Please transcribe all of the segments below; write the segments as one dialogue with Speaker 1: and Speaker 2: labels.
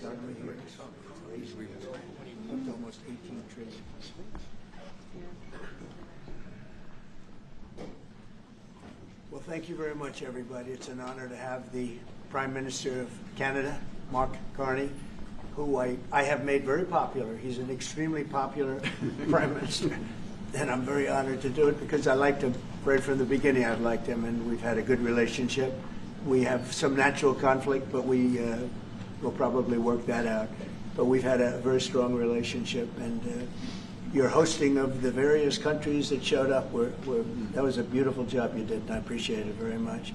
Speaker 1: economy here is crazy. Up to almost 18 trillion. Well, thank you very much, everybody. It's an honor to have the Prime Minister of Canada, Mark Carney, who I have made very popular. He's an extremely popular Prime Minister, and I'm very honored to do it because I liked him right from the beginning. I've liked him, and we've had a good relationship. We have some natural conflict, but we will probably work that out. But we've had a very strong relationship, and your hosting of the various countries that showed up, that was a beautiful job you did, and I appreciate it very much.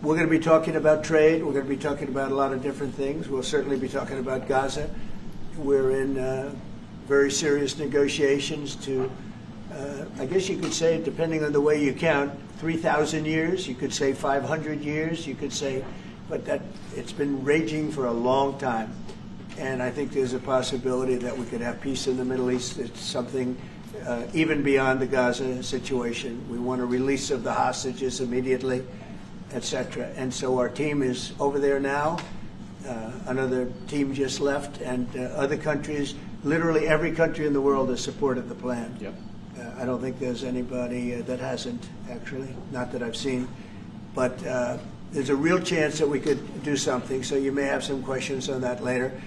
Speaker 1: We're going to be talking about trade. We're going to be talking about a lot of different things. We'll certainly be talking about Gaza. We're in very serious negotiations to, I guess you could say, depending on the way you count, 3,000 years. You could say 500 years. You could say, but that it's been raging for a long time. And I think there's a possibility that we could have peace in the Middle East. It's something even beyond the Gaza situation. We want a release of the hostages immediately, etc. And so our team is over there now. Another team just left, and other countries, literally every country in the world has supported the plan.
Speaker 2: Yep.
Speaker 1: I don't think there's anybody that hasn't, actually, not that I've seen. But there's a real chance that we could do something, so you may have some questions on that later.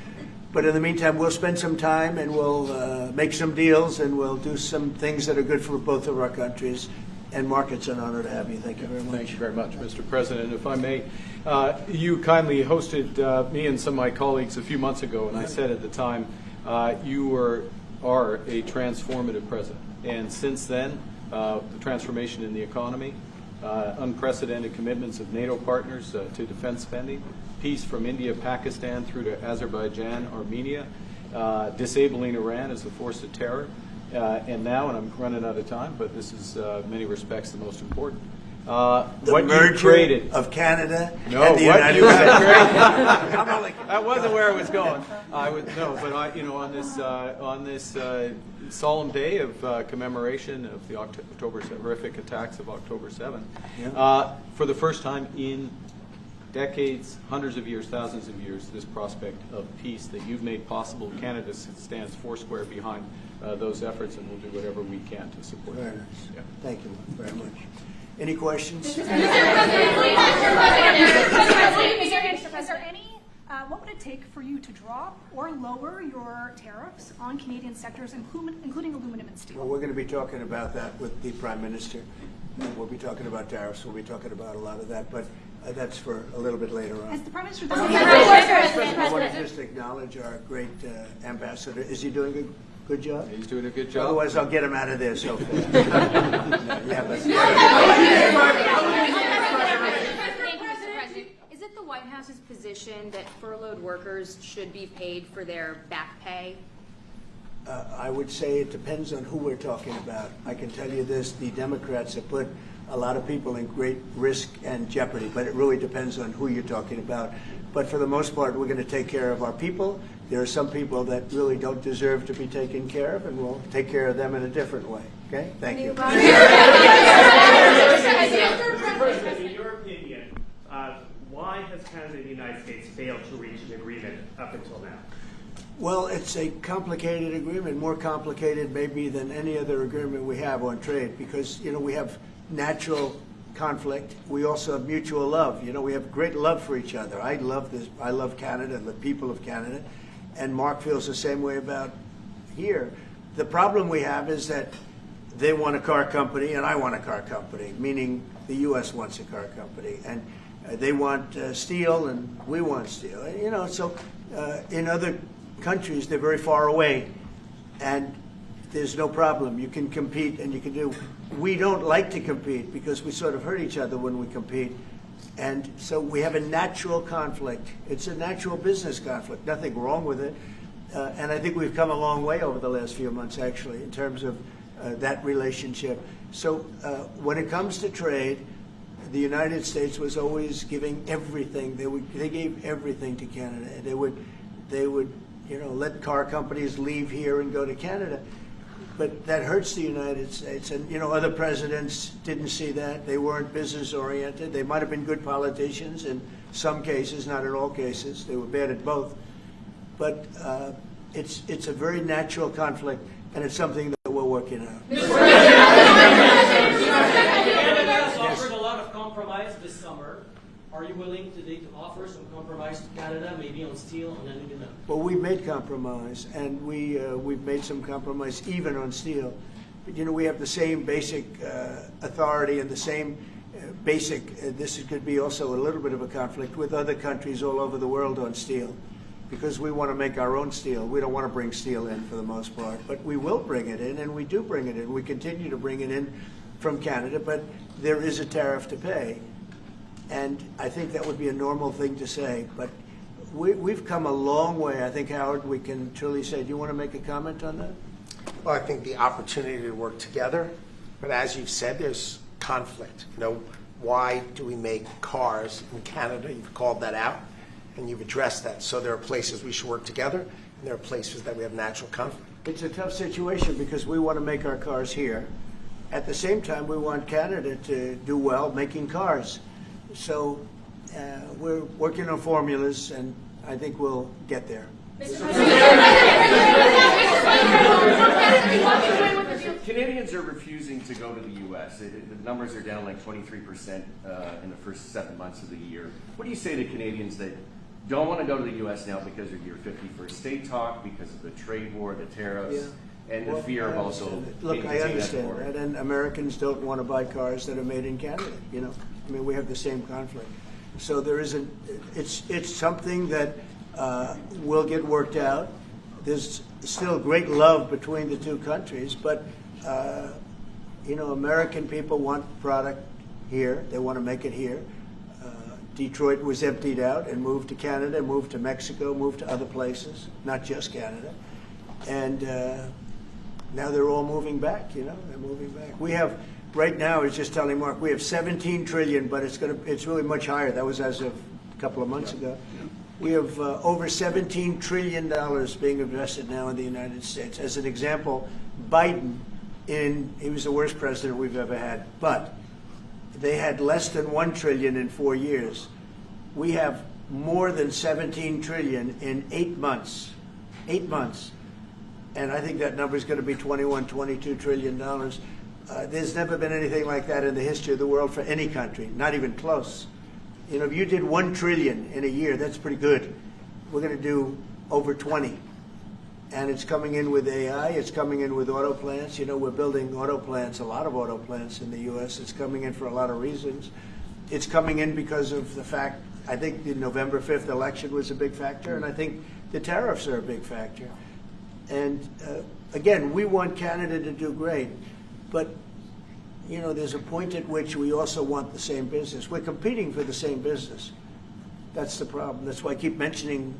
Speaker 1: But in the meantime, we'll spend some time and we'll make some deals and we'll do some things that are good for both of our countries. And Mark, it's an honor to have you. Thank you very much.
Speaker 2: Thank you very much, Mr. President. If I may, you kindly hosted me and some of my colleagues a few months ago, and I said at the time, you are a transformative president. And since then, the transformation in the economy, unprecedented commitments of NATO partners to defense spending, peace from India, Pakistan through to Azerbaijan, Armenia, disabling Iran as a force of terror, and now, and I'm running out of time, but this is in many respects the most important.
Speaker 1: The merger of Canada and the United States.
Speaker 2: That wasn't where I was going. On this solemn day of commemoration of the horrific attacks of October 7th, for the first time in decades, hundreds of years, thousands of years, this prospect of peace that you've made possible. Canada stands foursquare behind those efforts, and we'll do whatever we can to support them.
Speaker 1: Very nice. Yeah. Thank you very much. Any questions?
Speaker 3: Is there any, what would it take for you to drop or lower your tariffs on Canadian sectors, including aluminum and steel?
Speaker 1: Well, we're going to be talking about that with the Prime Minister. We'll be talking about tariffs. We'll be talking about a lot of that, but that's for a little bit later on.
Speaker 3: As the Prime Minister
Speaker 1: I want to just acknowledge our great ambassador. Is he doing a good job?
Speaker 2: He's doing a good job.
Speaker 1: Otherwise, I'll get him out of there so fast.
Speaker 4: Is it the White House's position that furloughed workers should be paid for their back pay?
Speaker 1: I would say it depends on who we're talking about. I can tell you this, the Democrats have put a lot of people in great risk and jeopardy, but it really depends on who you're talking about. But for the most part, we're going to take care of our people. There are some people that really don't deserve to be taken care of, and we'll take care of them in a different way. Okay? Thank you.
Speaker 5: Mr. President, in your opinion, why has Canada and the United States failed to reach an agreement up until now?
Speaker 1: Well, it's a complicated agreement, more complicated maybe than any other agreement we have on trade, because, we have natural conflict. We also have mutual love. We have great love for each other. I love this. I love Canada and the people of Canada, and Mark feels the same way about here. The problem we have is that they want a car company and I want a car company, meaning the U.S. wants a car company, and they want steel and we want steel. So in other countries, they're very far away, and there's no problem. You can compete and you can do. We don't like to compete because we sort of hurt each other when we compete. And so we have a natural conflict. It's a natural business conflict. Nothing wrong with it. And I think we've come a long way over the last few months, actually, in terms of that relationship. So when it comes to trade, the United States was always giving everything. They gave everything to Canada. They would let car companies leave here and go to Canada. But that hurts the United States. And, other presidents didn't see that. They weren't business-oriented. They might have been good politicians in some cases, not in all cases. They were bad at both. but it's a very natural conflict, and it's something that we're working out.
Speaker 6: Canada has offered a lot of compromise this summer. Are you willing today to offer some compromise to Canada, maybe on steel and aluminum?
Speaker 1: Well, we've made compromise, and we've made some compromise even on steel. But, you know, we have the same basic authority and the same basic, this could be also a little bit of a conflict with other countries all over the world on steel, because we want to make our own steel. We don't want to bring steel in for the most part, but we will bring it in, and we do bring it in. We continue to bring it in from Canada, but there is a tariff to pay. And I think that would be a normal thing to say, but we've come a long way. I think, Howard, we can truly say, do you want to make a comment on that?
Speaker 7: Well, I think the opportunity to work together, but as you've said, there's conflict. You know, why do we make cars in Canada? You've called that out, and you've addressed that. So there are places we should work together, and there are places that we have natural conflict.
Speaker 1: It's a tough situation because we want to make our cars here. At the same time, we want Canada to do well making cars. So we're working on formulas, and I think we'll get there.
Speaker 8: Canadians are refusing to go to the U.S. The numbers are down like 23% in the first 7 months of the year. What do you say to Canadians that don't want to go to the U.S. now because of your 51st state talk, because of the trade war, the tariffs, and the fear of also
Speaker 1: Look, I understand
Speaker 8: that,
Speaker 1: and Americans don't want to buy cars that are made in Canada. You know, I mean, we have the same conflict. So there is it's something that will get worked out. There's still great love between the two countries, but you know, American people want product here. They want to make it here. Detroit was emptied out and moved to Canada, moved to Mexico, moved to other places, not just Canada. And now they're all moving back, you know, they're moving back. We have, right now, I was just telling Mark, we have 17 trillion, but it's really much higher. That was as of a couple of months ago. We have over $17 trillion being invested now in the United States. As an example, Biden, he was the worst president we've ever had, but they had less than $1 trillion in 4 years. We have more than 17 trillion in 8 months. 8 months. And I think that number is going to be $21, $22 trillion. There's never been anything like that in the history of the world for any country, not even close. You know, if you did 1 trillion in a year, that's pretty good. We're going to do over 20. And it's coming in with AI, it's coming in with auto plants. You know, we're building auto plants, a lot of auto plants in the U.S. It's coming in for a lot of reasons. It's coming in because of the fact, I think the November 5th election was a big factor, and I think the tariffs are a big factor. And again, we want Canada to do great, but you know, there's a point at which we also want the same business. We're competing for the same business. That's the problem. That's why I keep mentioning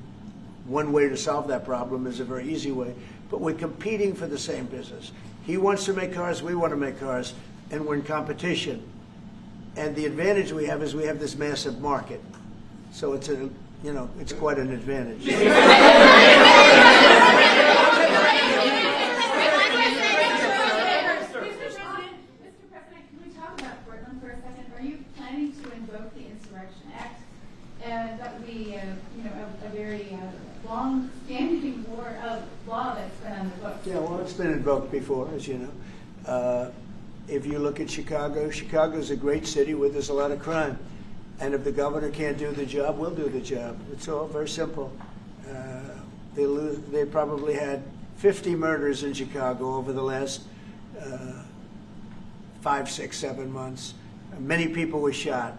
Speaker 1: one way to solve that problem is a very easy way, but we're competing for the same business. He wants to make cars, we want to make cars, and we're in competition. And the advantage we have is we have this massive market. So it's it's quite an advantage.
Speaker 9: Mr. President, can we talk about Portland for a second? Are you planning to invoke the Insurrection Act? That would be, a very long-standing law that's been on the books.
Speaker 1: Yeah, well, it's been invoked before, as you know. If you look at Chicago, Chicago's a great city where there's a lot of crime. And if the governor can't do the job, we'll do the job. It's all very simple. They probably had 50 murders in Chicago over the last 5, 6, 7 months. Many people were shot.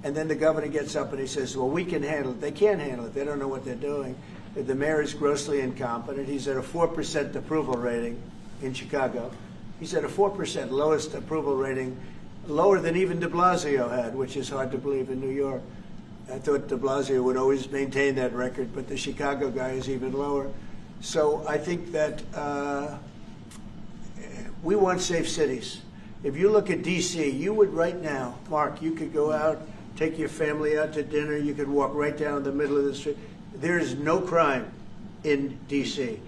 Speaker 1: And then the governor gets up and he says, well, we can handle it. They can't handle it. They don't know what they're doing. The mayor is grossly incompetent. He's at a 4% approval rating in Chicago. He's at a 4%, lowest approval rating, lower than even de Blasio had, which is hard to believe in New York. I thought de Blasio would always maintain that record, but the Chicago guy is even lower. So I think that we want safe cities. If you look at D.C., you would right now, Mark, you could go out, take your family out to dinner, you could walk right down the middle of the street. There is no crime in D.C.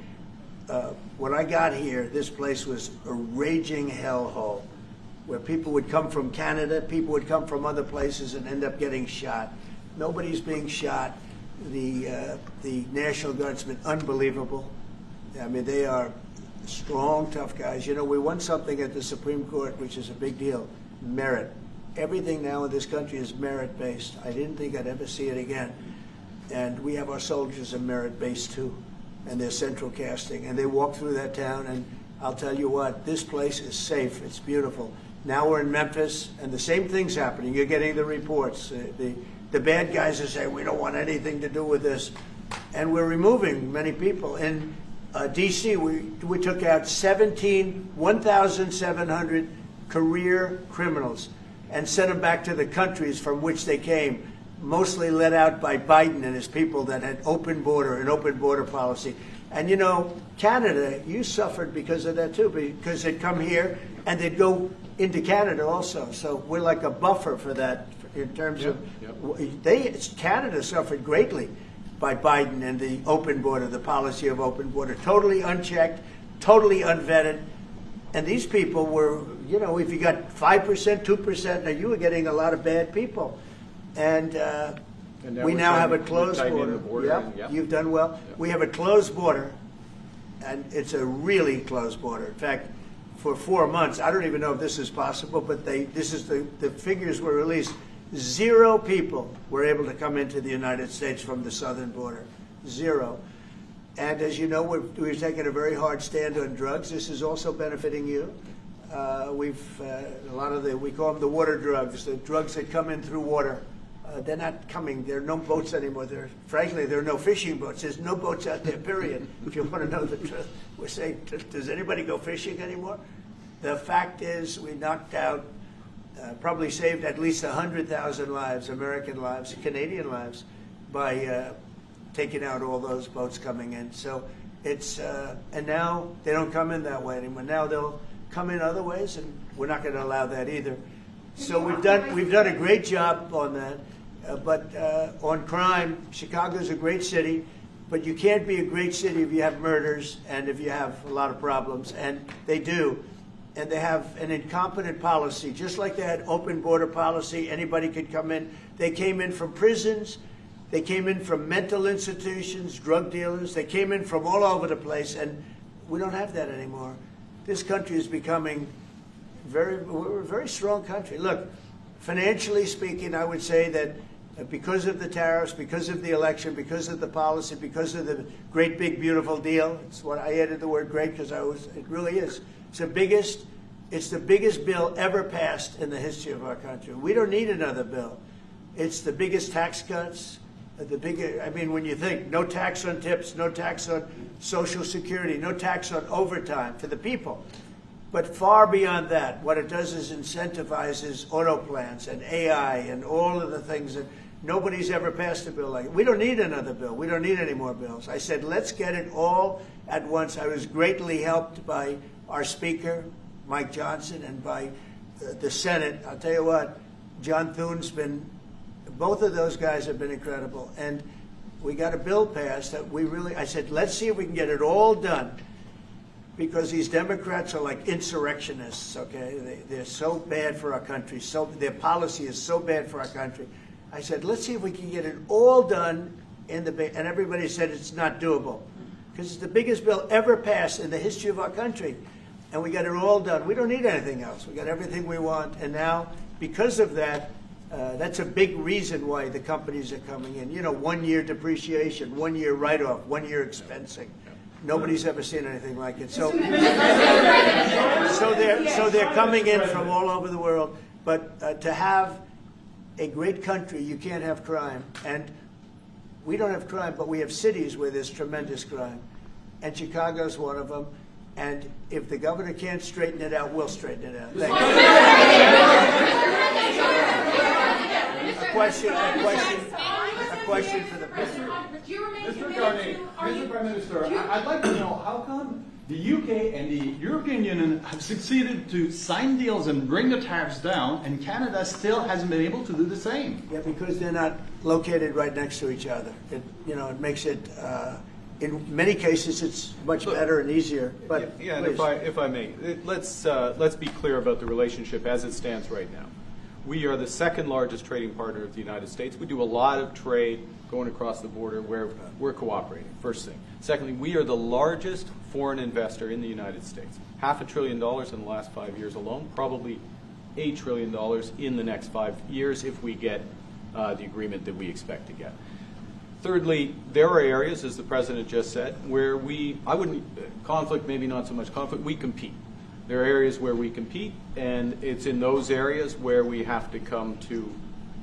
Speaker 1: When I got here, this place was a raging hellhole where people would come from Canada, people would come from other places and end up getting shot. Nobody's being shot. the National Guardsmen, unbelievable. I mean, they are strong, tough guys. You know, we won something at the Supreme Court, which is a big deal, merit. Everything now in this country is merit-based. I didn't think I'd ever see it again. And we have our soldiers are merit-based too, and they're central casting. And they walk through that town, and I'll tell you what, this place is safe. It's beautiful. Now we're in Memphis, and the same thing's happening. You're getting the reports. The bad guys are saying, we don't want anything to do with this. And we're removing many people. In D.C., we took out 1,700 career criminals and sent them back to the countries from which they came, mostly led out by Biden and his people that had an open border policy. And you know, Canada, you suffered because of that too, because they'd come here and they'd go into Canada also. So we're like a buffer for that in terms of, Canada suffered greatly by Biden and the open border, the policy of open border, totally unchecked, totally unvetted. And these people were, you know, if you got 5%, 2%, now you were getting a lot of bad people. And we now have a closed border. Yep. You've done well. Yep. We have a closed border, and it's a really closed border. In fact, for 4 months, I don't even know if this is possible, but the figures were released. 0 people were able to come into the United States from the southern border. 0. And as you know, we've taken a very hard stand on drugs. This is also benefiting you. A lot of we call them the water drugs, the drugs that come in through water. They're not coming. There are no boats anymore. Frankly, there are no fishing boats. There's no boats out there, period. If you want to know the truth, we're saying, does anybody go fishing anymore? The fact is, we knocked out, probably saved at least 100,000 lives, American lives, Canadian lives, by taking out all those boats coming in. So it's, and now they don't come in that way anymore. Now they'll come in other ways, and we're not going to allow that either. So we've done a great job on that. But on crime, Chicago's a great city, but you can't be a great city if you have murders and if you have a lot of problems, and they do. And they have an incompetent policy, just like they had open border policy, anybody could come in. They came in from prisons, they came in from mental institutions, drug dealers, they came in from all over the place, and we don't have that anymore. This country is becoming we're a very strong country. Look, financially speaking, I would say that because of the tariffs, because of the election, because of the policy, because of the great big beautiful deal, it's what I added the word great because it really is. It's the biggest bill ever passed in the history of our country. We don't need another bill. It's the biggest tax cuts, I mean, when you think no tax on tips, no tax on Social Security, no tax on overtime for the people. But far beyond that, what it does is incentivizes auto plans and AI and all of the things that nobody's ever passed a bill like it. We don't need another bill. We don't need any more bills. I said, let's get it all at once. I was greatly helped by our Speaker, Mike Johnson, and by the Senate. I'll tell you what, John Thune's both of those guys have been incredible. And we got a bill passed that I said, let's see if we can get it all done. Because these Democrats are like insurrectionists, okay? They're so bad for our country. Their policy is so bad for our country. I said, let's see if we can get it all done and everybody said it's not doable. Because it's the biggest bill ever passed in the history of our country. And we got it all done. We don't need anything else. We got everything we want. And now, because of that, that's a big reason why the companies are coming in. You know, 1 year depreciation, 1 year write-off, 1 year expensing. Nobody's ever seen anything like it. So they're coming in from all over the world. But to have a great country, you can't have crime. And we don't have crime, but we have cities where there's tremendous crime. And Chicago's one of them. And if the governor can't straighten it out, we'll straighten it out. Thank you. A question for the president.
Speaker 10: Mr. Carney, Mr. Prime Minister, I'd like to know how come the UK and the European Union have succeeded to sign deals and bring the tariffs down, and Canada still hasn't been able to do the same?
Speaker 1: Yeah, because they're not located right next to each other. It makes it, in many cases, it's much better and easier. But
Speaker 2: yeah, and if I may, let's be clear about the relationship as it stands right now. We are the second largest trading partner of the United States. We do a lot of trade going across the border where we're cooperating, first thing. Secondly, we are the largest foreign investor in the United States. $500 billion in the last 5 years alone, probably $8 trillion in the next 5 years if we get the agreement that we expect to get. Thirdly, there are areas, as the President just said, where conflict, maybe not so much conflict, we compete. There are areas where we compete, and it's in those areas where we have to come to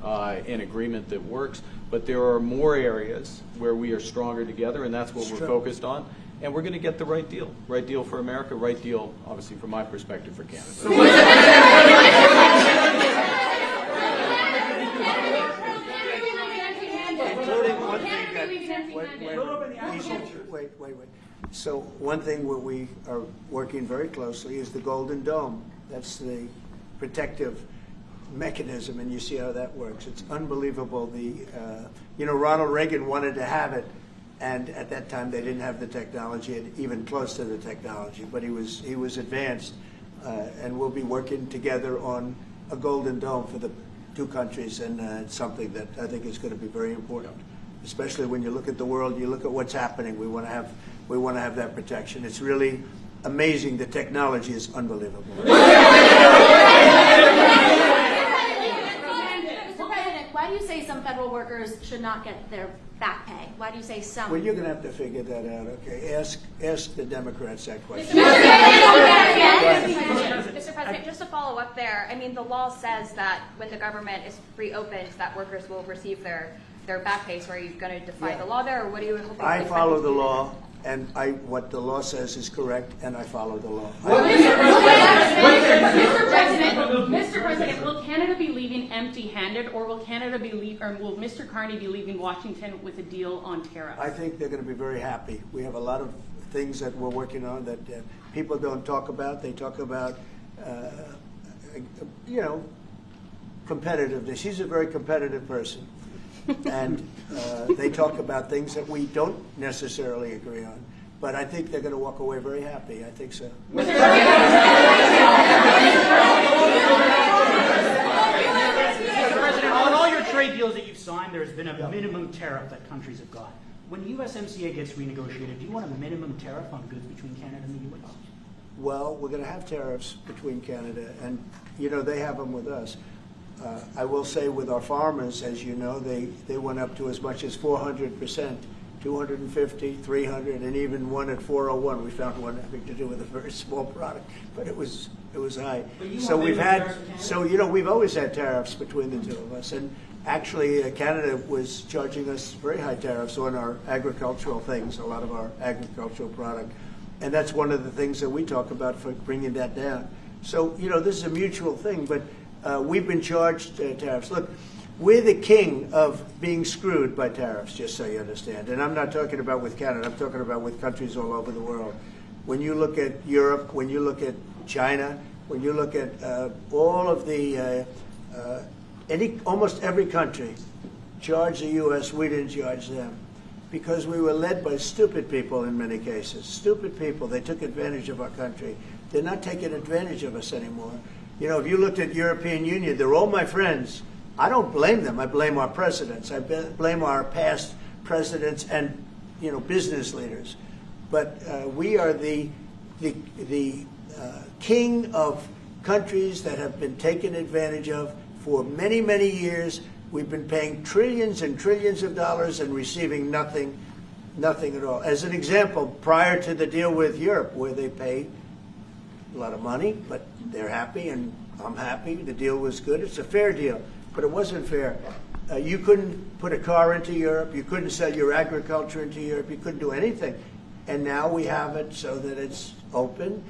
Speaker 2: an agreement that works. But there are more areas where we are stronger together, and that's what we're focused on. And we're going to get the right deal. Right deal for America, right deal, obviously, from my perspective, for Canada.
Speaker 1: Including one thing that, wait. So one thing where we are working very closely is the Golden Dome. That's the protective mechanism, and you see how that works. It's unbelievable. Ronald Reagan wanted to have it, and at that time they didn't have the technology, even close to the technology, but he was advanced, and we'll be working together on a Golden Dome for the two countries, and it's something that I think is going to be very important, especially when you look at the world, you look at what's happening. We want to have that protection. It's really amazing. The technology is unbelievable.
Speaker 11: Why do you say some federal workers should not get their back pay? Why do you say some?
Speaker 1: Well, you're going to have to figure that out, okay? Ask the Democrats that question.
Speaker 4: Mr. President, just to follow up there, I mean, the law says that when the government is reopened, that workers will receive their back pay. So are you going to defy the law there, or what are you hoping?
Speaker 1: I follow the law, and what the law says is correct, and I follow the law.
Speaker 12: Mr. President, will Canada be leaving empty-handed, or will will Mr. Carney be leaving Washington with a deal on tariffs?
Speaker 1: I think they're going to be very happy. We have a lot of things that we're working on that people don't talk about. They talk about, competitiveness. She's a very competitive person. And they talk about things that we don't necessarily agree on. But I think they're going to walk away very happy. I think so.
Speaker 12: Mr. President, on all your trade deals that you've signed, there's been a minimum tariff that countries have got. When USMCA gets renegotiated, do you want a minimum tariff on goods between Canada and the U.S.?
Speaker 1: Well, we're going to have tariffs between Canada, and, they have them with us. I will say with our farmers, as you know, they went up to as much as 400%, 250, 300, and even one at 401. We found one having to do with a very small product, but it was high. So we've always had tariffs between the two of us, and actually Canada was charging us very high tariffs on our agricultural things, a lot of our agricultural product, and that's one of the things that we talk about for bringing that down. So this is a mutual thing, but. We've been charged tariffs. Look, we're the king of being screwed by tariffs, just so you understand. And I'm not talking about with Canada. I'm talking about with countries all over the world. When you look at Europe, when you look at China, when you look at all of the, almost every country charged the U.S., we didn't charge them. Because we were led by stupid people in many cases. Stupid people. They took advantage of our country. They're not taking advantage of us anymore. If you looked at European Union, they're all my friends. I don't blame them. I blame our presidents. I blame our past presidents and, business leaders. But we are the king of countries that have been taken advantage of for many, many years. We've been paying trillions and trillions of dollars and receiving nothing at all. As an example, prior to the deal with Europe, where they pay a lot of money, but they're happy and I'm happy. The deal was good. It's a fair deal, but it wasn't fair. You couldn't put a car into Europe. You couldn't sell your agriculture into Europe. You couldn't do anything. And now we have it so that it's open.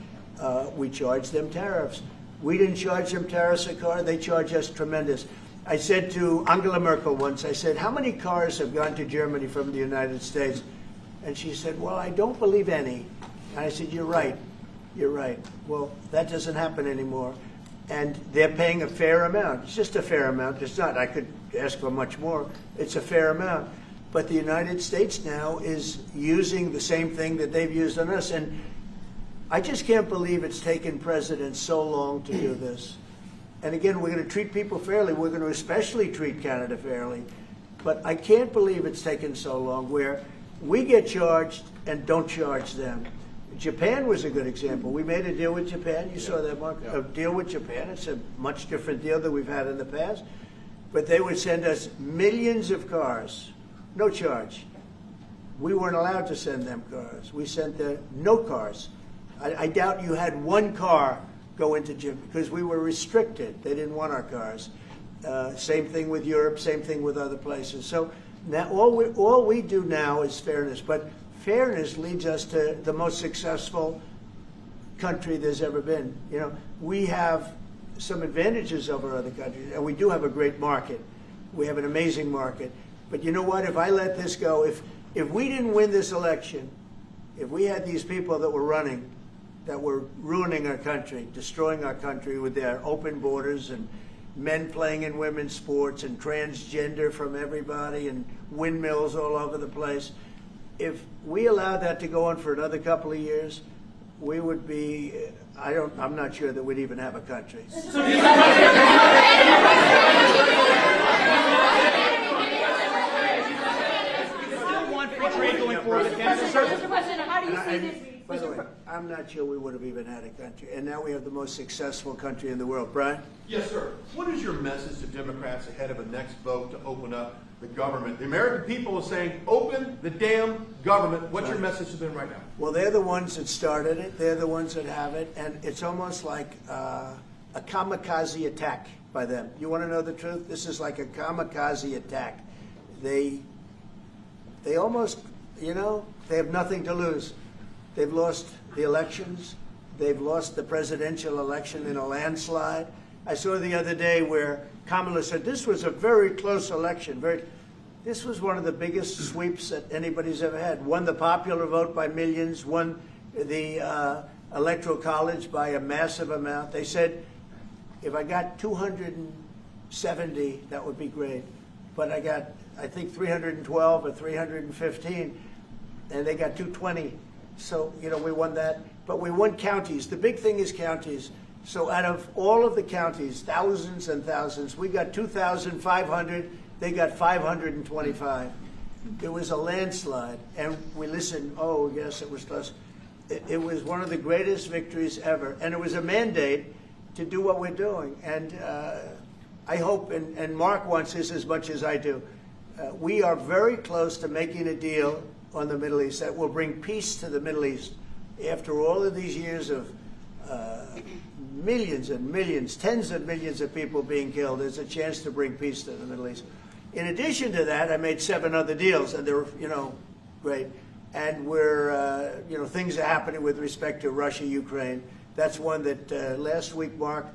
Speaker 1: We charge them tariffs. We didn't charge them tariffs a car. They charge us tremendous. I said to Angela Merkel once, I said, how many cars have gone to Germany from the United States? And she said, well, I don't believe any. And I said, you're right. You're right. Well, that doesn't happen anymore. And they're paying a fair amount. It's just a fair amount. It's not. I could ask for much more. It's a fair amount. But the United States now is using the same thing that they've used on us. And I just can't believe it's taken presidents so long to do this. And again, we're going to treat people fairly. We're going to especially treat Canada fairly. But I can't believe it's taken so long where we get charged and don't charge them. Japan was a good example. We made a deal with Japan. You saw that, Mark?
Speaker 2: Yeah.
Speaker 1: A deal with Japan. It's a much different deal than we've had in the past. But they would send us millions of cars, no charge. We weren't allowed to send them cars. We sent no cars. I doubt you had one car go into Japan because we were restricted. They didn't want our cars. Same thing with Europe, same thing with other places. So now all we do now is fairness. But fairness leads us to the most successful country there's ever been. You know, we have some advantages over other countries, and we do have a great market. We have an amazing market. But you know what? If I let this go, if we didn't win this election, if we had these people that were running, that were ruining our country, destroying our country with their open borders and men playing in women's sports and transgender from everybody and windmills all over the place, if we allowed that to go on for another couple of years, we would be, I'm not sure that we'd even have a country.
Speaker 12: Trade going forward with Canada.
Speaker 11: Mr. President, how do you see this?
Speaker 1: By the way, I'm not sure we would have even had a country. And now we have the most successful country in the world. Brian?
Speaker 13: Yes, sir. What is your message to Democrats ahead of a next vote to open up the government? The American people are saying, open the damn government. What's your message to them right now?
Speaker 1: Well, they're the ones that started it. They're the ones that have it. And it's almost like a kamikaze attack by them. You want to know the truth? This is like a kamikaze attack. They almost, you know, they have nothing to lose. They've lost the elections. They've lost the presidential election in a landslide. I saw the other day where Kamala said this was a very close election. This was one of the biggest sweeps that anybody's ever had. Won the popular vote by millions, won the Electoral College by a massive amount. They said, if I got 270, that would be great. But I got, I think, 312 or 315, and they got 220. So, you know, we won that. But we won counties. The big thing is counties. So out of all of the counties, thousands and thousands, we got 2,500. They got 525. It was a landslide. And we listened, oh, yes, it was close. It was one of the greatest victories ever. And it was a mandate to do what we're doing. And I hope, and Mark wants this as much as I do, we are very close to making a deal on the Middle East that will bring peace to the Middle East. After all of these years of millions and millions, tens of millions of people being killed, there's a chance to bring peace to the Middle East. In addition to that, I made 7 other deals, and they're, you know, great. And we're, you know, things are happening with respect to Russia, Ukraine. That's one that last week, Mark,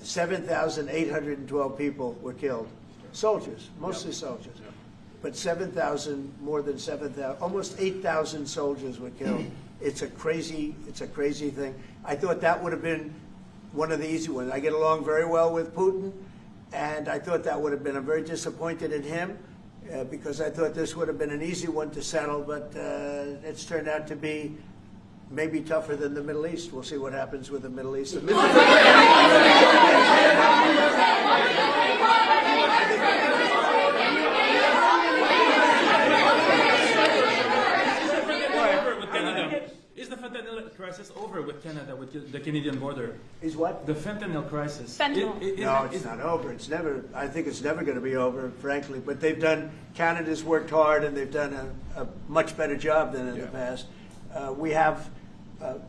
Speaker 1: 7,812 people were killed. Soldiers, mostly soldiers. But 7,000, more than 7,000, almost 8,000 soldiers were killed. It's a crazy thing. I thought that would have been one of the easy ones. I get along very well with Putin, and I thought that would have been, I'm very disappointed in him because I thought this would have been an easy one to settle, but it's turned out to be maybe tougher than the Middle East. We'll see what happens with the Middle East.
Speaker 14: Is the fentanyl crisis over with Canada, with the Canadian border?
Speaker 1: Is what?
Speaker 14: The fentanyl crisis.
Speaker 3: Fentanyl.
Speaker 1: No, it's not over. It's never. I think it's never going to be over, frankly. But they've done. Canada's worked hard, and they've done a much better job than in the past. We have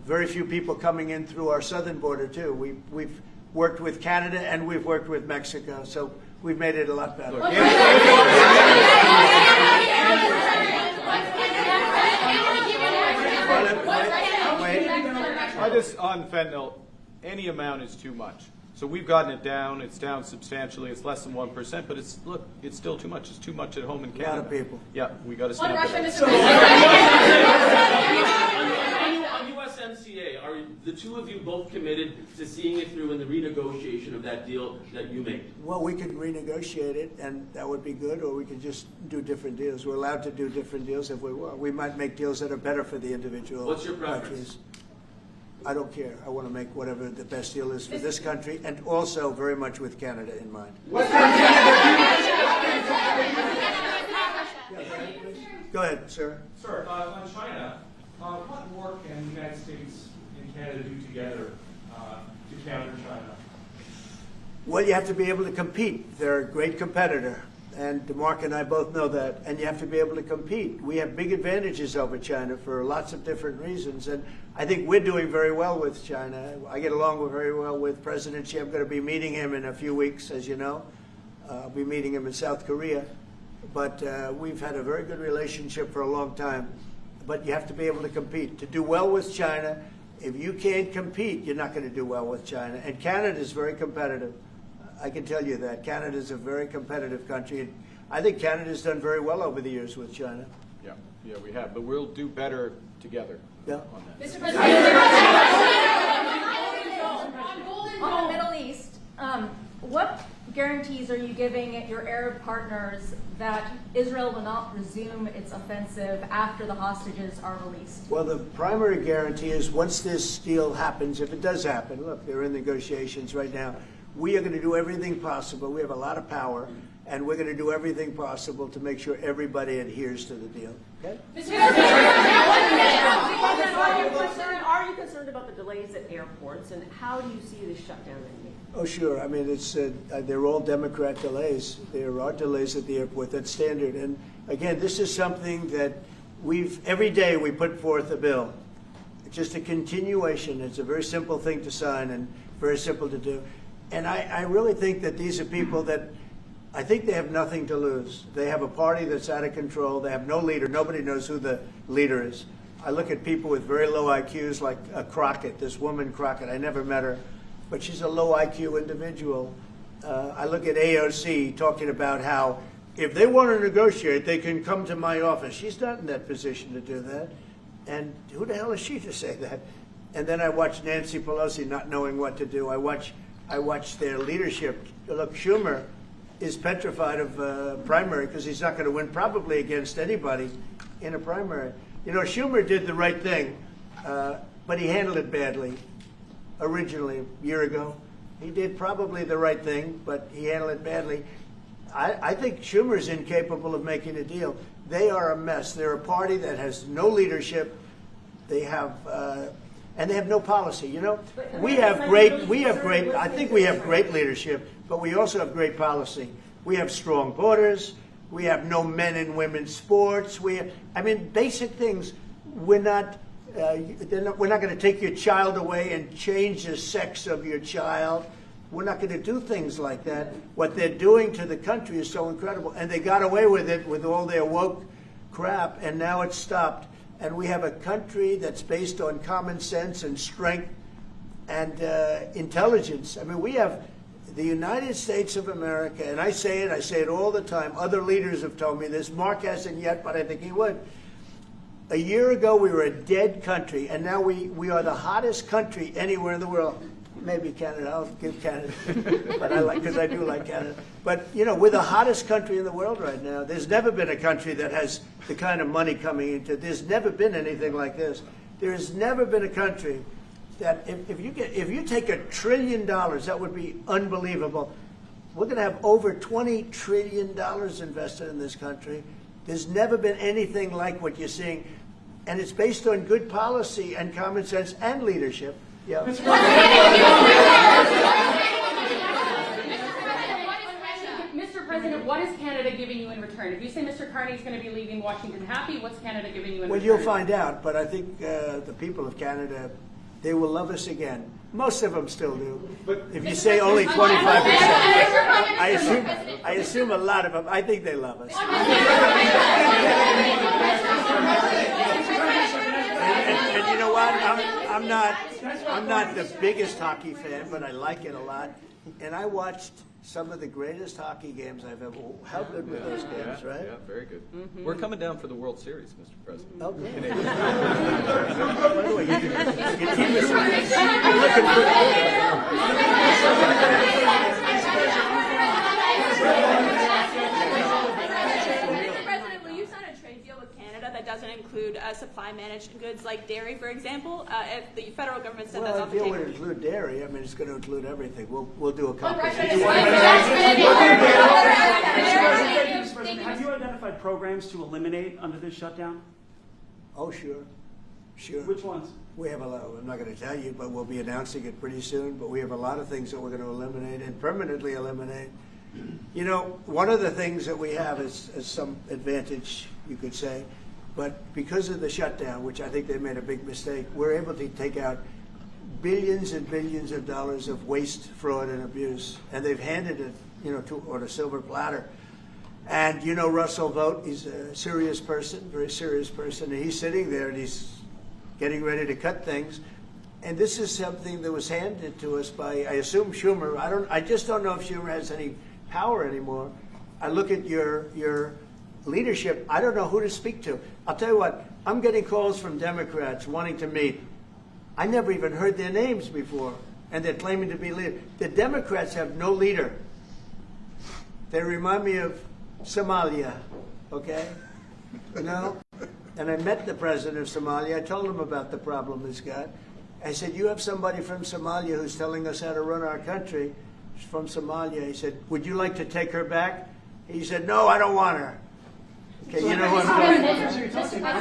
Speaker 1: very few people coming in through our southern border too. We've worked with Canada and we've worked with Mexico, so we've made it a lot better.
Speaker 2: On fentanyl, any amount is too much. So we've gotten it down. It's down substantially. It's less than 1%, but it's still too much. It's too much at home in Canada.
Speaker 1: A lot of people.
Speaker 2: Yeah, we got to
Speaker 4: On
Speaker 2: snap
Speaker 4: Russia,
Speaker 2: it
Speaker 4: Mr.
Speaker 2: up.
Speaker 15: On USMCA, are the two of you both committed to seeing it through in the renegotiation of that deal that you made?
Speaker 1: Well, we could renegotiate it, and that would be good, or we could just do different deals. We're allowed to do different deals if we want. We might make deals that are better for the individual
Speaker 15: What's your preference?
Speaker 1: countries. I don't care. I want to make whatever the best deal is for this country, and also very much with Canada in mind. Go ahead, sir.
Speaker 16: Sir, on China, what more can the United States and Canada do together to counter China?
Speaker 1: Well, you have to be able to compete. They're a great competitor, and Mark and I both know that, and you have to be able to compete. We have big advantages over China for lots of different reasons, and I think we're doing very well with China. I get along very well with President Xi. I'm going to be meeting him in a few weeks, as you know. I'll be meeting him in South Korea. But we've had a very good relationship for a long time. But you have to be able to compete. To do well with China, if you can't compete, you're not going to do well with China. And Canada is very competitive. I can tell you that. Canada is a very competitive country. And I think Canada's done very well over the years with China.
Speaker 2: Yeah, we have. But we'll do better together on that.
Speaker 11: Mr. President, on the Middle East, what guarantees are you giving your Arab partners that Israel will not resume its offensive after the hostages are released?
Speaker 1: Well, the primary guarantee is once this deal happens, if it does happen, look, they're in negotiations right now, we are going to do everything possible. We have a lot of power, and we're going to do everything possible to make sure everybody adheres to the deal. Okay?
Speaker 17: Are you concerned about the delays at airports, and how do you see this shutdown ending?
Speaker 1: Oh, sure. I mean, it's they're all Democrat delays. There are delays at the airport. That's standard. And again, this is something that every day we put forth a bill. It's just a continuation. It's a very simple thing to sign and very simple to do. And I really think that these are people that I think they have nothing to lose. They have a party that's out of control. They have no leader. Nobody knows who the leader is. I look at people with very low IQs like Crockett, this woman Crockett. I never met her, but she's a low IQ individual. I look at AOC talking about how if they want to negotiate, they can come to my office. She's not in that position to do that. And who the hell is she to say that? And then I watch Nancy Pelosi not knowing what to do. I watch their leadership. Look, Schumer is petrified of primary because he's not going to win probably against anybody in a primary. You know, Schumer did the right thing, but he handled it badly originally a year ago. He did probably the right thing, but he handled it badly. I think Schumer's incapable of making a deal. They are a mess. They're a party that has no leadership. They have, and they have no policy. You know, we have great. I think we have great leadership, but we also have great policy. We have strong borders. We have no men and women's sports. I mean, basic things. We're not going to take your child away and change the sex of your child. We're not going to do things like that. What they're doing to the country is so incredible. And they got away with it with all their woke crap, and now it's stopped. And we have a country that's based on common sense and strength and intelligence. I mean, we have the United States of America, and I say it all the time. Other leaders have told me this. Mark hasn't yet, but I think he would. A year ago, we were a dead country, and now we are the hottest country anywhere in the world. Maybe Canada. I'll give Canada, but because I do like Canada. But you know, we're the hottest country in the world right now. There's never been a country that has the kind of money coming into it. There's never been anything like this. There has never been a country that if you take $1 trillion, that would be unbelievable. We're going to have over $20 trillion invested in this country. There's never been anything like what you're seeing, and it's based on good policy and common sense and leadership. Yeah.
Speaker 17: Mr. President, what is Canada giving you in return? If you say Mr. Carney is going to be leaving Washington happy, what's Canada giving you in return?
Speaker 1: Well, you'll find out, but I think the people of Canada, they will love us again. Most of them still do. But if you say only 25%, I assume a lot of them, I think they love us. And you know what? I'm not the biggest hockey fan, but I like it a lot. And I watched some of the greatest hockey games I've ever. How good were those games, right?
Speaker 2: Yeah, very good. Mm-hmm. We're coming down for the World Series, Mr. President.
Speaker 1: Okay. By the way, your team is looking
Speaker 18: President, will you sign a trade deal with Canada that doesn't include supply high-managed goods like dairy, for example, if the federal government said
Speaker 1: Well,
Speaker 18: that's off
Speaker 1: if
Speaker 18: the
Speaker 1: you
Speaker 18: table?
Speaker 1: would include dairy, I mean, it's going to include everything. We'll do a
Speaker 11: Russia
Speaker 1: comprehensive.
Speaker 11: is-
Speaker 12: Mr. President, have you identified programs to eliminate under this shutdown?
Speaker 1: Oh, sure.
Speaker 12: Which ones?
Speaker 1: We have a lot, I'm not going to tell you, but we'll be announcing it pretty soon. But we have a lot of things that we're going to eliminate and permanently eliminate. You know, one of the things that we have is some advantage, you could say, but because of the shutdown, which I think they made a big mistake, we're able to take out billions and billions of dollars of waste, fraud, and abuse, and they've handed it, you know, on a silver platter. And you know Russell Vogt, he's a serious person, very serious person, and he's sitting there and he's getting ready to cut things. And this is something that was handed to us by, I assume, Schumer. I just don't know if Schumer has any power anymore. I look at your leadership, I don't know who to speak to. I'll tell you what, I'm getting calls from Democrats wanting to meet. I never even heard their names before, and they're claiming to be leaders. The Democrats have no leader. They remind me of Somalia, okay? You know? And I met the president of Somalia. I told him about the problem he's got. I said, you have somebody from Somalia who's telling us how to run our country. She's from Somalia. He said, would you like to take her back? He said, no, I don't want her. Okay, you know who I'm talking about.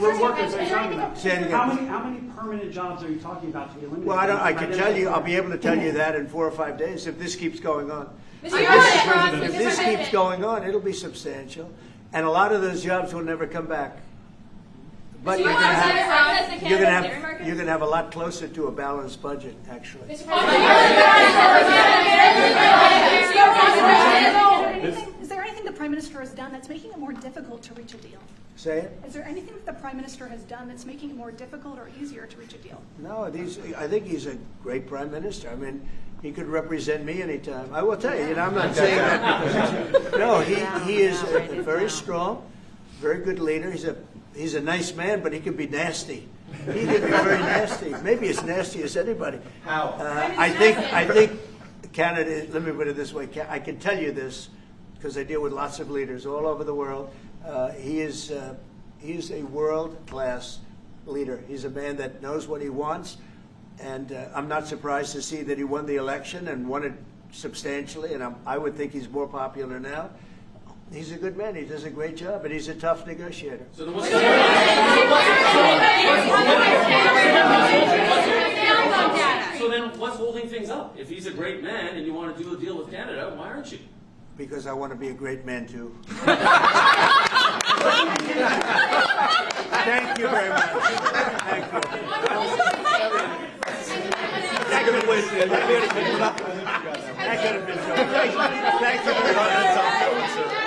Speaker 12: What workers are you talking about?
Speaker 1: Say it again.
Speaker 12: How many permanent jobs are you talking about to be eliminated?
Speaker 1: Well, I can tell you, I'll be able to tell you that in 4 or 5 days if this keeps going on. If this keeps going on, it'll be substantial. And a lot of those jobs will never come back. But you're going to have a lot closer to a balanced budget, actually.
Speaker 3: Is there anything the Prime Minister has done that's making it more difficult to reach a deal?
Speaker 1: Say it?
Speaker 3: Is there anything that the Prime Minister has done that's making it more difficult or easier to reach a deal?
Speaker 1: No, I think he's a great Prime Minister. I mean, he could represent me anytime. I will tell you, I'm not saying that because no, he is a very strong, very good leader. He's a nice man, but he can be nasty. He can be very nasty. Maybe as nasty as anybody.
Speaker 10: How?
Speaker 1: I think Canada. Let me put it this way. I can tell you this because I deal with lots of leaders all over the world. He is a world-class leader. He's a man that knows what he wants. And I'm not surprised to see that he won the election and won it substantially. And I would think he's more popular now. He's a good man. He does a great job, and he's a tough negotiator.
Speaker 15: So then what's holding things up? If he's a great man and you want to do a deal with Canada, why aren't you?
Speaker 1: Because I want to be a great man too. Thank you very much. Thank you. That could have been Thank you very much.